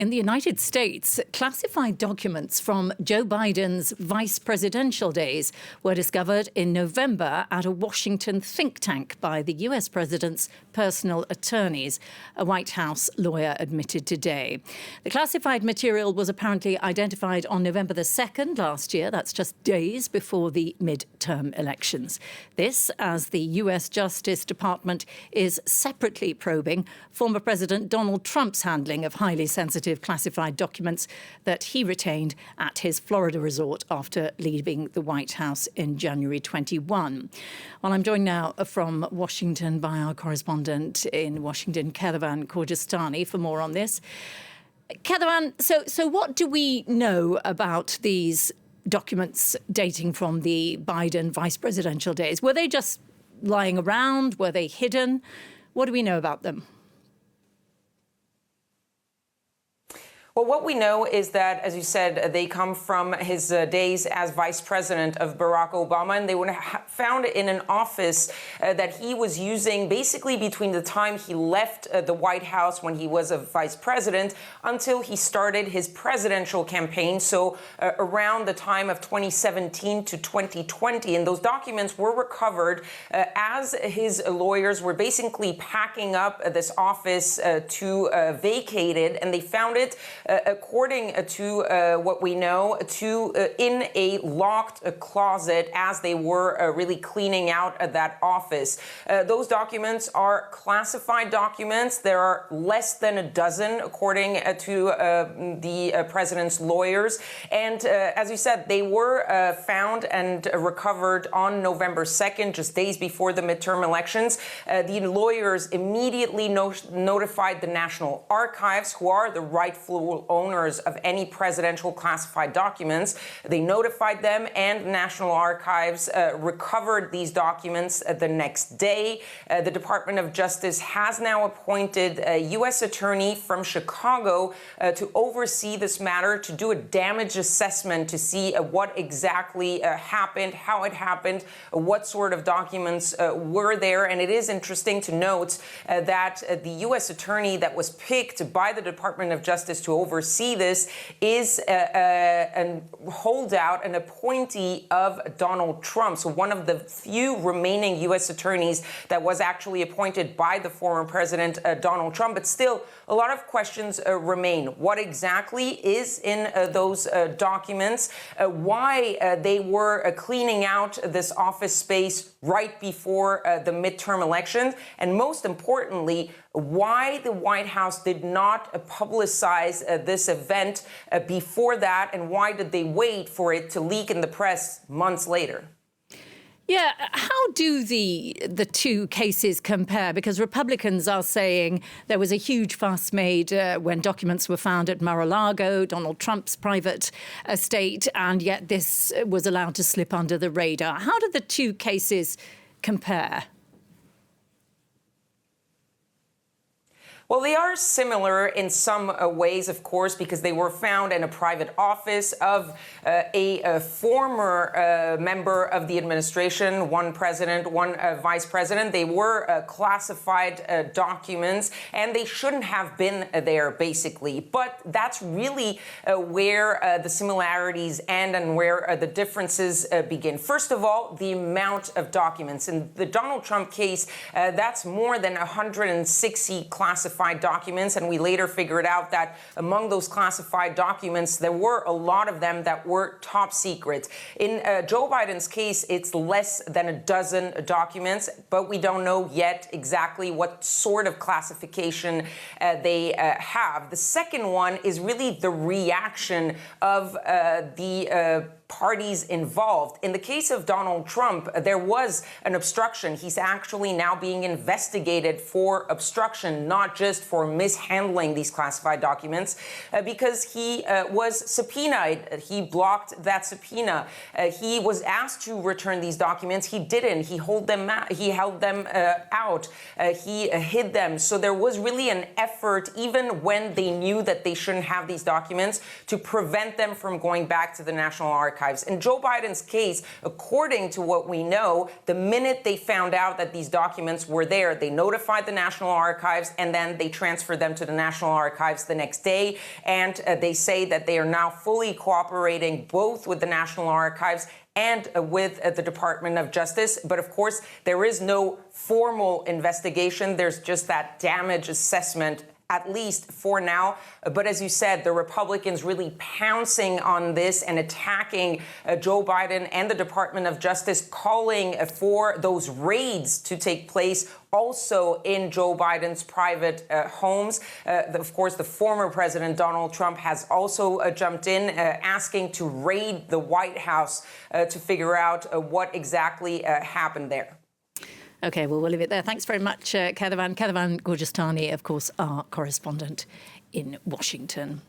In the United States, classified documents from Joe Biden's vice presidential days were discovered in November at a Washington think tank by the US president's personal attorneys, a White House lawyer admitted today. The classified material was apparently identified on November the 2nd last year. That's just days before the midterm elections. This, as the US Justice Department is separately probing former President Donald Trump's handling of highly sensitive classified documents that he retained at his Florida resort after leaving the White House in January 21. Well, I'm joined now from Washington by our correspondent in Washington, Kedavan Khorjestani, for more on this. Kedavan, so what do we know about these documents dating from the Biden vice presidential days? Were they just lying around? Were they hidden? What do we know about them? Well, what we know is that, as you said, they come from his days as vice president of Barack Obama, and they were found in an office that he was using basically between the time he left the White House when he was a vice president until he started his presidential campaign, so around the time of 2017 to 2020. And those documents were recovered as his lawyers were basically packing up this office to vacate it, and they found it according to what we know, in a locked closet as they were really cleaning out that office. Those documents are classified documents. There are less than a dozen, according to the president's lawyers. And as you said, they were found and recovered on November 2nd, just days before the midterm elections. The lawyers immediately notified the National Archives, who are the rightful owners of any presidential classified documents. They notified them, and National Archives recovered these documents the next day. The Department of Justice has now appointed a U.S. attorney from Chicago to oversee this matter, to do a damage assessment to see what exactly happened, how it happened, what sort of documents were there. And it is interesting to note that the U.S. attorney that was picked by the Department of Justice to oversee this is a holdout, an appointee of Donald Trump. So one of the few remaining U.S. attorneys that was actually appointed by the former president, Donald Trump. But still, a lot of questions remain. What exactly is in those documents? Why they were cleaning out this office space right before the midterm elections? And most importantly, why the White House did not publicize this event before that, and why did they wait for it to leak in the press months later? Yeah, how do the two cases compare? Because Republicans are saying there was a huge fuss made when documents were found at Mar-a-Lago, Donald Trump's private estate, and yet this was allowed to slip under the radar. How do the two cases compare? Well, they are similar in some ways, of course, because they were found in a private office of a former member of the administration, one president, one vice president. They were classified documents, and they shouldn't have been there, basically. But that's really where the similarities end and where the differences begin. First of all, the amount of documents. In the Donald Trump case, that's more than 160 classified documents, and we later figured out that among those classified documents, there were a lot of them that were top secret. In Joe Biden's case, it's less than a dozen documents, but we don't know yet exactly what sort of classification they have. The second one is really the reaction of the parties involved. In the case of Donald Trump, there was an obstruction. He's actually now being investigated for obstruction, not just for mishandling these classified documents, because he was subpoenaed. He blocked that subpoena. He was asked to return these documents. He didn't. He held them out. He hid them. So there was really an effort, even when they knew that they shouldn't have these documents, to prevent them from going back to the National Archives. Archives. In Joe Biden's case, according to what we know, the minute they found out that these documents were there, they notified the National Archives, and then they transferred them to the National Archives the next day. And they say that they are now fully cooperating both with the National Archives and with the Department of Justice. But of course, there is no formal investigation. There's just that damage assessment, at least for now. But as you said, the Republicans really pouncing on this and attacking Joe Biden and the Department of Justice, calling for those raids to take place also in Joe Biden's private homes. Of course, the former President Donald Trump has also jumped in, asking to raid the White House to figure out what exactly happened there. OK, well, we'll leave it there. Thanks very much, Kedavan. Kedavan Gorjestani, of course, our correspondent in Washington.